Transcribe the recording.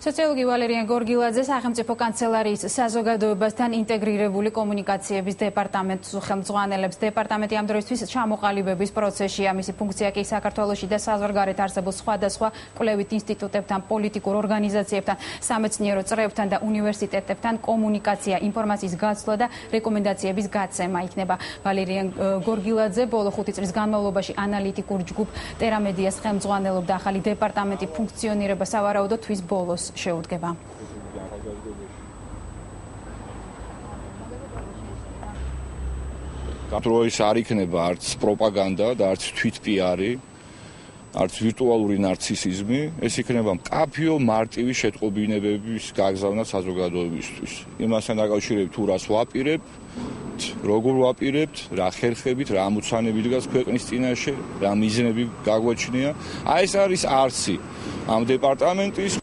სოციოლოგი ვალერიან გორგილაძე სახელმწიფო კანცელარიის საზოგადოებასთან ინტეგრირებული კომუნიკაციების დეპარტამენტს ხელმძღვანელებს. დეპარტამენტი ამ დროისთვის ჩამოყალიბების პროცესშია. მისი ფუნქცია კი საქართველოში და საზღვარგარეთ არსებულ სხვადასხვა კვლევით ინსტიტუტებთან, პოლიტიკურ ორგანიზაციებთან, სამეცნიერო წრეებთან და უნივერსიტეტებთან კომუნიკაცია, ინფორმაციის გაცვლა და რეკომენდაციების გაცემა იქნება. ვალერიან გორგილაძე ბოლო 5 წლის განმავლობაში ანალიტიკურ ჯგუფ ტერამედიას ხელმძღვანელობდა. ახალი დეპარტამენტი ფუნქციონირება სავარაუდოდ თვის ბოლოს შეუდგება. დროის არ იქნება არც პროპაგანდა და არც თვითპიარი, არც ვირტუალური ნარცისიზმი, ეს იქნება მკაფიო მარტივი შეტყობინებების გაგზავნა საზოგადოებისთვის. იმასთან დაკავშირებით თუ რას ვაპირებთ, როგორ ვაპირებთ, რა ხერხებით, რა ამოცანები დგას ქვეყნის წინაშე, რა მიზნები გაგვაჩნია. ეს არის არსი ამ დეპარტამენტის.